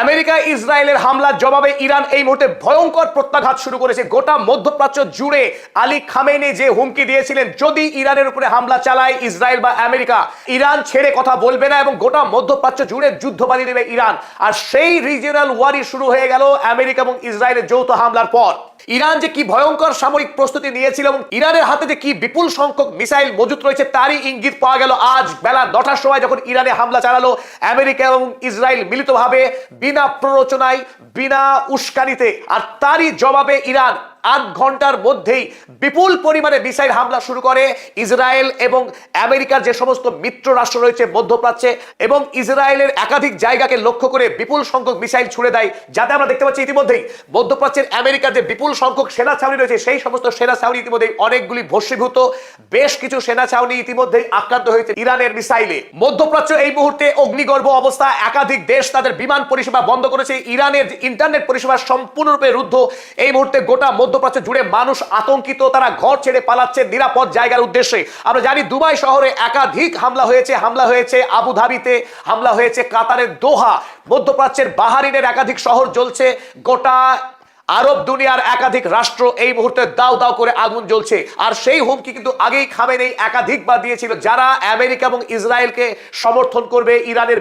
America ইসরায়েলের হামলার জবাবে ইরান এই মুহূর্তে ভয়ঙ্কর প্রত্যাঘাত শুরু করেছে। গোটা মধ্যপ্রাচ্য জুড়ে আলী খামেনি যে হুমকি দিয়েছিলেন, যদি ইরানের উপরে হামলা চালায় ইসরায়েল বা আমেরিকা, ইরান ছেড়ে কথা বলবে না এবং গোটা মধ্যপ্রাচ্য জুড়ে যুদ্ধ বানিয়ে দেবে ইরান। আর সেই রিজিওনাল ওয়ারি শুরু হয়ে গেল আমেরিকা এবং ইসরায়েলের যৌথ হামলার পর। ইরান যে কি ভয়ঙ্কর সামরিক প্রস্তুতি নিয়েছিল এবং ইরানের হাতে যে কি বিপুল সংখ্যক মিসাইল মজুত রয়েছে তারই ইঙ্গিত পাওয়া গেল আজ বেলা 9টার সময়, যখন ইরানে হামলা চালালো আমেরিকা এবং ইসরায়েল মিলিতভাবে, বিনা প্ররোচনায়, বিনা উস্কানিতে। আর তারই জবাবে ইরান 8 ঘন্টার মধ্যেই বিপুল পরিমাণে মিসাইল হামলা শুরু করে ইসরায়েল এবং আমেরিকার যে সমস্ত মিত্র রাষ্ট্র রয়েছে মধ্যপ্রাচ্যে, এবং ইসরায়েলের একাধিক জায়গাকে লক্ষ্য করে বিপুল সংখ্যক মিসাইল ছুড়ে দেয়। যাতে আমরা দেখতে পাচ্ছি ইতিমধ্যেই মধ্যপ্রাচ্যের আমেরিকার যে বিপুল সংখ্যক সেনা ছাউনি রয়েছে, সেই সমস্ত সেনা ছাউনি ইতিমধ্যেই অনেকগুলি ভস্মীভূত, বেশ কিছু সেনা ছাউনি ইতিমধ্যেই আক্রান্ত হয়েছে ইরানের মিসাইলে। মধ্যপ্রাচ্য এই মুহূর্তে অগ্নিগর্ভ অবস্থা। একাধিক দেশ তাদের বিমান পরিষেবা বন্ধ করেছে, ইরানের ইন্টারনেট পরিষেবা সম্পূর্ণরূপে রুদ্ধ। এই মুহূর্তে গোটা মধ্যপ্রাচ্য জুড়ে মানুষ আতঙ্কিত, তারা ঘর ছেড়ে পালাচ্ছে নিরাপদ জায়গার উদ্দেশ্যে। আমরা জানি দুবাই শহরে একাধিক হামলা হয়েছে আবুধাবিতে, হামলা হয়েছে কাতারের দোহা, মধ্যপ্রাচ্যের বাহারিনের একাধিক শহর জ্বলছে, গোটা আরব দুনিয়ার একাধিক রাষ্ট্র এই মুহূর্তে দাও দাও করে আগুন জ্বলছে। আর সেই হুমকি কিন্তু আগেই খামেনি একাধিকবার দিয়েছিল, যারা আমেরিকা এবং ইসরায়েলকে সমর্থন করবে ইরানের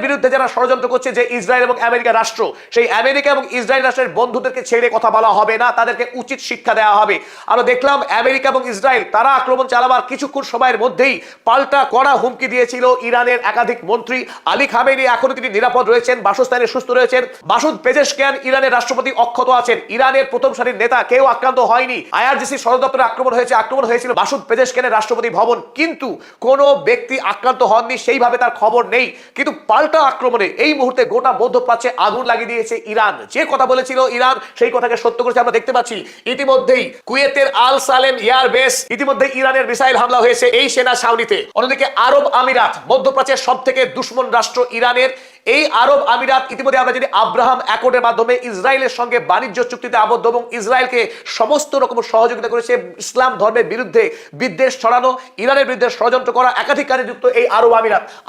বিরুদ্ধে যারা ষড়যন্ত্র করছে, যে ইসরায়েল এবং আমেরিকা রাষ্ট্র, সেই আমেরিকা এবং ইসরায়েল রাষ্ট্রের বন্ধুদেরকে ছেড়ে কথা বলা হবে না, তাদেরকে উচিত শিক্ষা দেওয়া হবে। আমরা দেখলাম আমেরিকা এবং ইসরায়েল তারা আক্রমণ চালাবার কিছুক্ষণ সময়ের মধ্যেই পাল্টা কড়া হুমকি দিয়েছিল ইরানের একাধিক মন্ত্রী। আলী খামেনি এখনো তিনি নিরাপদ রয়েছেন, বাসস্থানে সুস্থ রয়েছেন। মাসুদ পেজেশকিয়ান ইরানের রাষ্ট্রপতি অক্ষত আছেন, ইরানের প্রথম সারির নেতা, কেউ আক্রান্ত হয়নি। আইআরজিসি সদর দপ্তরে আক্রমণ হয়েছিল মাসুদ পেজেশকিয়ানের রাষ্ট্রপতি ভবন, কিন্তু কোন ব্যক্তি আক্রান্ত হননি, সেইভাবে তার খবর নেই। কিন্তু পাল্টা আক্রমণে এই মুহূর্তে গোটা মধ্যপ্রাচ্যে আগুন লাগিয়ে দিয়েছে ইরান। যে কথা বলেছিল ইরান, সেই কথাকে সত্য করেছে। আমরা দেখতে পাচ্ছি ইতিমধ্যেই কুয়েতের আল সালেম এয়ার বেস, ইতিমধ্যে ইরানের মিসাইল হামলা হয়েছে এই সেনা ছাউনিতে। অন্যদিকে আরব আমিরাত, মধ্যপ্রাচ্যের সব থেকে দুশ্মন রাষ্ট্র ইরানের, এই আরব আমিরাত ইতিমধ্যে আমরা জানি আব্রাহাম অ্যাকর্ডের মাধ্যমে ইসরায়েলের সঙ্গে বাণিজ্য চুক্তিতে আবদ্ধ এবং ইসরায়েলকে সমস্ত রকম সহযোগিতা করেছে ইসলাম ধর্মের বিরুদ্ধে বিদ্বেষ ছড়ানো, ইরানের বিরুদ্ধে ষড়যন্ত্র করা, একাধিক কাজে যুক্ত এই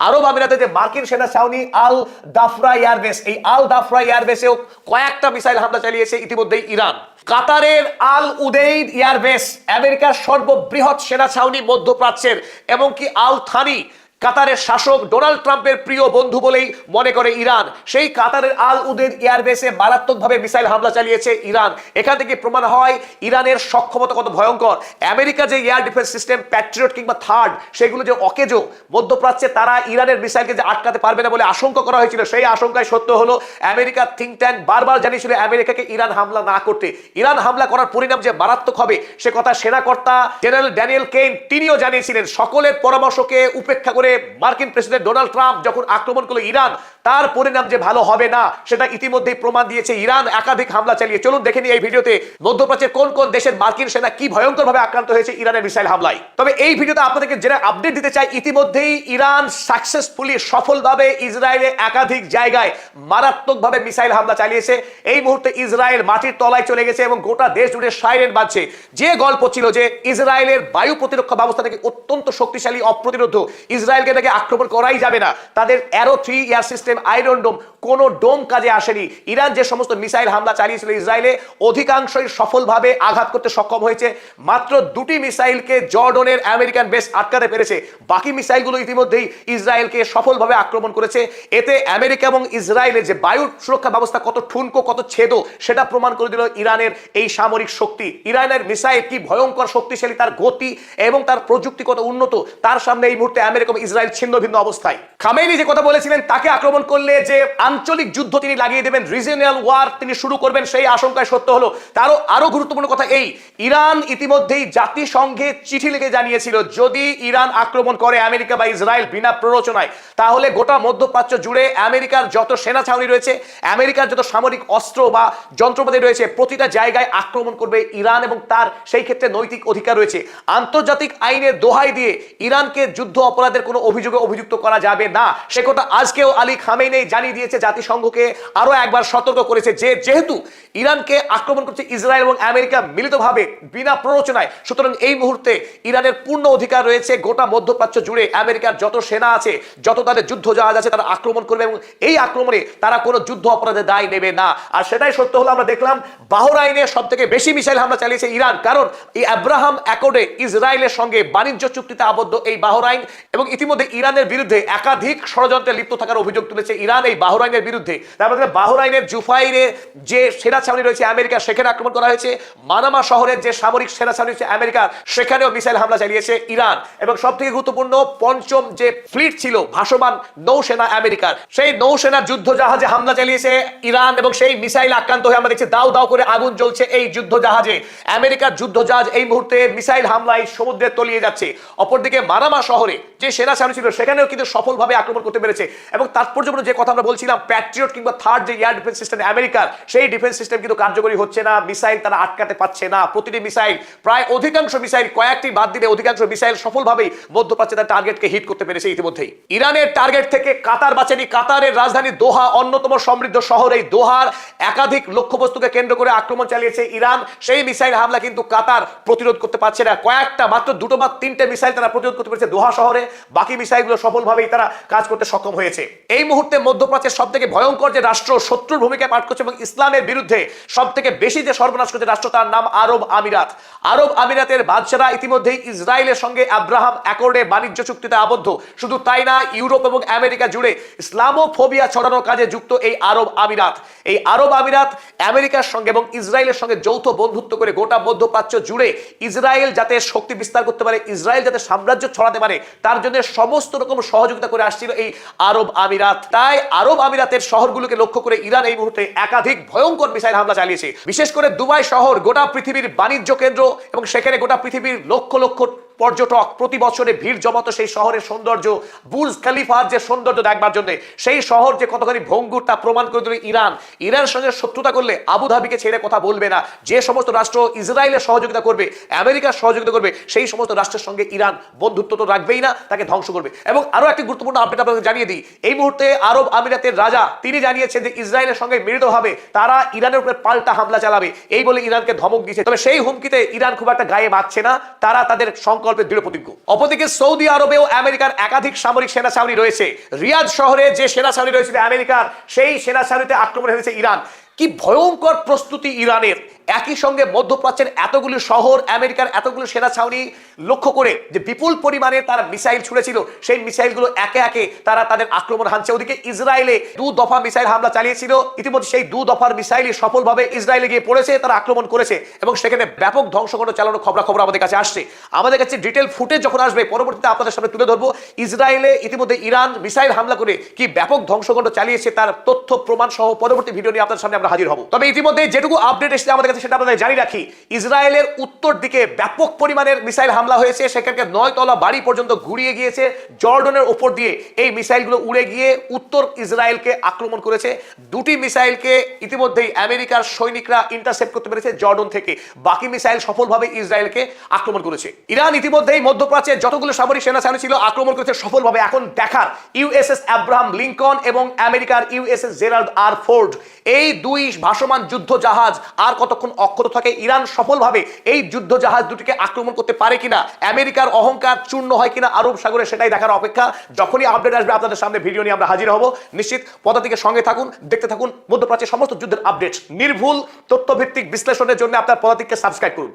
আরব আমিরাতে যে মার্কিন সেনা ছাউনি আল দাফরা এয়ারবেস, এই আল দাফরা এয়ারবেসেও কয়েকটা মিসাইল হামলা চালিয়েছে ইতিমধ্যেই ইরান। কাতারের আল উদেইদ এয়ারবেস, আমেরিকার সর্ববৃহৎ সেনা ছাউনি মধ্যপ্রাচ্যের, এবং কি আল থানি, কাতারের শাসক ডোনাল্ড ট্রাম্পের প্রিয় বন্ধু বলেই মনে করে ইরান, সেই কাতারের আল উদেদ এয়ারবেসে মারাত্মকভাবে মিসাইল হামলা চালিয়েছে ইরান। এখান থেকে প্রমাণ হয় ইরানের সক্ষমতা কত ভয়ঙ্কর। আমেরিকা যে এয়ার ডিফেন্স সিস্টেম প্যাট্রিয়ট কিংবা থার্ড, সেগুলো যে অকেজো, মধ্যপ্রাচ্যে তারা ইরানের মিসাইলকে যে আটকাতে পারবে না বলে আশঙ্কা করা হয়েছিল, সেই আশঙ্কায় সত্য হলো। আমেরিকার থিঙ্ক ট্যাঙ্ক বারবার জানিয়েছিল আমেরিকাকে ইরান হামলা না করতে। ইরান হামলা করার পরিণাম যে মারাত্মক হবে, সে কথা সেনাকর্তা জেনারেল ড্যানিয়েল কেইন তিনিও জানিয়েছিলেন। সকলের পরামর্শকে উপেক্ষা করে মার্কিন প্রেসিডেন্ট ডোনাল্ড ট্রাম্প যখন আক্রমণ করলো ইরান, তার পরিণাম যে ভালো হবে না সেটা ইতিমধ্যেই প্রমাণ দিয়েছে ইরান একাধিক হামলা চালিয়ে। চলুন দেখে নিই এই ভিডিওতে মধ্যপ্রাচ্যের কোন কোন দেশের মার্কিন সেনা কি ভয়ঙ্করভাবে আক্রান্ত হয়েছে ইরানের মিসাইল হামলায়। তবে এই ভিডিওতে আপনাদেরকে যেটা আপডেট দিতে চাই, ইতিমধ্যেই ইরান সাকসেসফুলি, সফলভাবে ইসরায়েলের একাধিক জায়গায় মারাত্মকভাবে মিসাইল হামলা চালিয়েছে। এই মুহূর্তে ইসরায়েল মাটির তলায় চলে গেছে এবং গোটা দেশ জুড়ে সাইরেন বাজছে। যে গল্প ছিল যে ইসরায়েলের বায়ু প্রতিরক্ষা ব্যবস্থা থেকে অত্যন্ত শক্তিশালী, অপ্রতিরোধ, ইসরায়েলকে নাকি আক্রমণ করাই যাবে না, তাদের অ্যারো 3 এয়ার সিস্টেম, আয়রন ডোম, কোন ডোম কাজে আসেনি। ইরান যে সমস্ত মিসাইল হামলা চালিয়েছিল ইসরায়েলে, অধিকাংশই সফলভাবে আঘাত করতে সক্ষম হয়েছে। মাত্র 2টি মিসাইলকে জর্ডনের আমেরিকান বেস আটকাতে পেরেছে, বাকি মিসাইলগুলো ইতিমধ্যেই ইসরায়েলকে সফলভাবে আক্রমণ করেছে। এতে আমেরিকা এবং ইসরায়েলের যে বায়ু সুরক্ষা ব্যবস্থা কত ঠুনকো, কত ছেদো, সেটা প্রমাণ করে দিল ইরানের এই সামরিক শক্তি। ইরানের মিসাইল কি ভয়ঙ্কর শক্তিশালী, তার গতি এবং তার প্রযুক্তি কত উন্নত, তার সামনে এই মুহূর্তে আমেরিকা এবং ইসরায়েল ছিন্ন ভিন্ন অবস্থায়। খামেনি যে কথা বলেছিলেন, তাকে আক্রমণ করলে যে আঞ্চলিক যুদ্ধ তিনি লাগিয়ে দেবেন, রিজিওনাল ওয়ার তিনি শুরু করবেন, সেই আশঙ্কায় সত্য হলো। তারও আরো গুরুত্বপূর্ণ কথা এই, ইরান ইতিমধ্যেই জাতিসংঘে চিঠি লিখে জানিয়েছিল, যদি ইরান আক্রমণ করে আমেরিকা বা ইসরায়েল বিনা প্ররোচনায়, তাহলে গোটা মধ্যপ্রাচ্য জুড়ে আমেরিকার যত সেনা ছাউনি রয়েছে, আমেরিকার যত সামরিক অস্ত্র বা যন্ত্রপাতি রয়েছে, প্রতিটা জায়গায় আক্রমণ করবে ইরান এবং তার সেই ক্ষেত্রে নৈতিক অধিকার রয়েছে। আন্তর্জাতিক আইনের দোহাই দিয়ে ইরানকে যুদ্ধ অপরাধের কোনো কোনো অভিযোগে অভিযুক্ত করা যাবে না। সে কথা আজকেও আলী খামেনেই জানিয়ে দিয়েছে, জাতিসংঘকে আরো একবার সতর্ক করেছে যে যেহেতু ইরানকে আক্রমণ করছে ইসরায়েল এবং আমেরিকা মিলিতভাবে বিনা প্ররোচনায়, সুতরাং এই মুহূর্তে ইরানের পূর্ণ অধিকার রয়েছে গোটা মধ্যপ্রাচ্য জুড়ে আমেরিকার যত সেনা আছে, যত তাদের যুদ্ধ জাহাজ আছে, তারা আক্রমণ করবে এবং এই আক্রমণে তারা কোনো যুদ্ধ অপরাধের দায় নেবে না। আর সেটাই সত্য হলো, আমরা দেখলাম বাহরাইনে সব থেকে বেশি মিসাইল হামলা চালিয়েছে ইরান, কারণ এই আব্রাহাম অ্যাকর্ডে ইসরায়েলের সঙ্গে বাণিজ্য চুক্তিতে আবদ্ধ এই বাহরাইন, এবং ইতিমধ্যে ইরানের বিরুদ্ধে একাধিক ষড়যন্ত্রে লিপ্ত থাকার অভিযোগ তুলেছে ইরান এই বাহরাইনের বিরুদ্ধে। তারপরে বাহরাইনের জুফাইরে যে সেনা ছাউনি রয়েছে আমেরিকা, সেখানে আক্রমণ করা হয়েছে। মানামা শহরের যে সামরিক সেনা ছাউনি রয়েছে আমেরিকার, সেখানেও মিসাইল হামলা চালিয়েছে ইরান। এবং সব থেকে গুরুত্বপূর্ণ, পঞ্চম যে ফ্লিট ছিল ভাসমান নৌসেনা আমেরিকার, সেই নৌসেনার যুদ্ধ জাহাজে হামলা চালিয়েছে ইরান এবং সেই মিসাইল আক্রান্ত হয়ে আমরা দেখছি দাউ দাউ করে আগুন জ্বলছে এই যুদ্ধ জাহাজে। আমেরিকার যুদ্ধ জাহাজ এই মুহূর্তে মিসাইল হামলায় সমুদ্রে তলিয়ে যাচ্ছে। অপরদিকে মানামা শহরে যে সেনা ছাউনি ছিল সেখানেও কিন্তু সফলভাবে আক্রমণ করতে পেরেছে। এবং তাৎপর্যপূর্ণ যে কথা আমরা বলছিলাম, প্যাট্রিয়ট কিংবা থার্ড যে এয়ার ডিফেন্স সিস্টেম আমেরিকার, সেই ডিফেন্স সিস্টেম কিন্তু কার্যকরী হচ্ছে না, মিসাইল তারা আটকাতে পারছে না। প্রতিটি মিসাইল, প্রায় অধিকাংশ মিসাইল, কয়েকটি বাদ দিলে অধিকাংশ মিসাইল সফলভাবেই মধ্যপ্রাচ্যে তার টার্গেটকে হিট করতে পেরেছে ইতিমধ্যেই। ইরানের টার্গেট থেকে কাতার বাঁচেনি। কাতারের রাজধানী দোহা অন্যতম সমৃদ্ধ শহর, এই দোহার একাধিক লক্ষ্যবস্তুকে কেন্দ্র করে আক্রমণ চালিয়েছে ইরান। সেই মিসাইল হামলা কিন্তু কাতার প্রতিরোধ করতে পারছে না। কয়েকটা মাত্র দুটো বা তিনটে মিসাইল তারা প্রতিরোধ করতে পেরেছে দোহা শহরে, বাকি মিসাইলগুলো সফলভাবেই তারা কাজ করতে সক্ষম হয়েছে। এই মুহূর্তে মধ্যপ্রাচ্যের সব থেকে ভয়ঙ্কর যে রাষ্ট্র শত্রুর ভূমিকায় পাঠ করছে এবং ইসলামের বিরুদ্ধে সব থেকে বেশি যে সর্বনাশ করছে রাষ্ট্র, তার নাম আরব আমিরাত। আরব আমিরাতের বাদশারা ইতিমধ্যেই ইসরায়েলের সঙ্গে আব্রাহাম অ্যাকর্ডে বাণিজ্য চুক্তিতে আবদ্ধ। শুধু তাই না, ইউরোপ এবং আমেরিকা জুড়ে ইসলামোফোবিয়া ছড়ানোর কাজে যুক্ত এই আরব আমিরাত। এই আরব আমিরাত আমেরিকার সঙ্গে এবং ইসরায়েলের সঙ্গে যৌথ বন্ধুত্ব করে গোটা মধ্যপ্রাচ্য জুড়ে ইসরায়েল যাতে শক্তি বিস্তার করতে পারে, ইসরায়েল যাতে সাম্রাজ্য ছড়াতে পারে, তার জন্য সমস্ত রকম সহযোগিতা করে আসছিল এই আরব আমিরাত। তাই আরব আমিরাতের শহরগুলোকে লক্ষ্য করে ইরান এই মুহূর্তে একাধিক ভয়ঙ্কর মিসাইল হামলা চালিয়েছে। বিশেষ করে দুবাই শহর গোটা পৃথিবীর বাণিজ্য কেন্দ্র এবং সেখানে গোটা পৃথিবীর লক্ষ লক্ষ পর্যটক প্রতি বছরে ভিড় জমাতো সেই শহরের সৌন্দর্য, বুর্জ খলিফার যে সৌন্দর্য দেখবার জন্য, সেই শহর যে কতখানি ভঙ্গুর তা প্রমাণ করে দিল ইরান। ইরানের সঙ্গে শত্রুতা করলে আবুধাবিকে ছেড়ে কথা বলবে না। যে সমস্ত রাষ্ট্র ইসরায়েলের সহযোগিতা করবে, আমেরিকার সহযোগিতা করবে, সেই সমস্ত রাষ্ট্রের সঙ্গে ইরান বন্ধুত্ব তো রাখবেই না, তাকে ধ্বংস করবে। এবং আরো একটি গুরুত্বপূর্ণ আপডেট আপনাদের জানিয়ে দিই, এই মুহূর্তে আরব আমিরাতের রাজা তিনি জানিয়েছেন যে ইসরায়েলের সঙ্গে মিলিতভাবে তারা ইরানের উপরে পাল্টা হামলা চালাবে, এই বলে ইরানকে ধমক দিয়েছে। তবে সেই হুমকিতে ইরান খুব একটা গায়ে বাঁধছে না, তারা তাদের সংকল্পে দৃঢ় প্রতিজ্ঞ। অপরদিকে সৌদি আরবেও আমেরিকার একাধিক সামরিক সেনা ছাউনি রয়েছে। রিয়াদ শহরে যে সেনা ছাউনি রয়েছে আমেরিকার, সেই সেনা ছাউনিতে আক্রমণ হয়েছে ইরান। কি ভয়ঙ্কর প্রস্তুতি ইরানের! একই সঙ্গে মধ্যপ্রাচ্যের এতগুলো শহর, আমেরিকার এতগুলো সেনা ছাউনি লক্ষ্য করে যে বিপুল পরিমাণে তারা মিসাইল ছুড়েছিল, সেই মিসাইলগুলো একে একে তারা তাদের আক্রমণ হানছে। ওদিকে ইসরায়েলে 2 দফা মিসাইল হামলা চালিয়েছিল, ইতিমধ্যে সেই 2 দফার মিসাইলই সফলভাবে ইসরায়েলে গিয়ে পড়েছে, তারা আক্রমণ করেছে এবং সেখানে ব্যাপক ধ্বংসকাণ্ড চালানোর খবরাখবর আমাদের কাছে আসছে। আমাদের কাছে ডিটেল ফুটেজ যখন আসবে পরবর্তীতে আপনাদের সামনে তুলে ধরবো। ইসরায়েলে ইতিমধ্যে ইরান মিসাইল হামলা করে কি ব্যাপক ধ্বংসকাণ্ড চালিয়েছে তার তথ্য প্রমাণ সহ পরবর্তী ভিডিও নিয়ে আপনাদের সামনে আমরা হাজির হব। তবে ইতিমধ্যে যেটুকু আপডেট এসেছে আমাদের কাছে সেটা আপনাদের জানিয়ে রাখি, ইসরায়েলের উত্তর দিকে ব্যাপক পরিমাণের মিসাইল হামলা হয়েছে। সেখানকে 9 তলা বাড়ি পর্যন্ত ঘুরিয়ে গিয়েছে। জর্ডনের উপর দিয়ে এই মিসাইলগুলো উড়ে গিয়ে উত্তর ইসরায়েলকে আক্রমণ করেছে। 2টি মিসাইলকে ইতিমধ্যেই আমেরিকার সৈনিকরা ইন্টারসেপ্ট করতে পেরেছে জর্ডন থেকে। বাকি মিসাইল সফলভাবে ইসরায়েলকে আক্রমণ করেছে। ইরান ইতিমধ্যেই মধ্যপ্রাচ্যে যতগুলো সামরিক সেনা ছাউনি ছিল আক্রমণ করেছে সফলভাবে। এখন দেখার ইউএসএস আব্রাহাম লিঙ্কন এবং আমেরিকার ইউএসএস জেরাল্ড আর ফোর্ড, এই 2 ভাসমান যুদ্ধ জাহাজ আর কতক্ষণ অক্ষত থাকে। ইরান সফলভাবে এই যুদ্ধ জাহাজ দুটিকে আক্রমণ করতে পারে কিনা, আমেরিকার অহংকার চূর্ণ হয় কিনা আরব সাগরে, সেটাই দেখার অপেক্ষা। যখনই আপডেট আসবে আপনাদের সামনে ভিডিও নিয়ে আমরা হাজির হব। নিশ্চিত পদাতিকের সঙ্গে থাকুন, দেখতে থাকুন মধ্যপ্রাচ্যের সমস্ত যুদ্ধের আপডেট। নির্ভুল তথ্যভিত্তিক বিশ্লেষণের জন্য আপনার পদাতিককে সাবস্ক্রাইব করুন।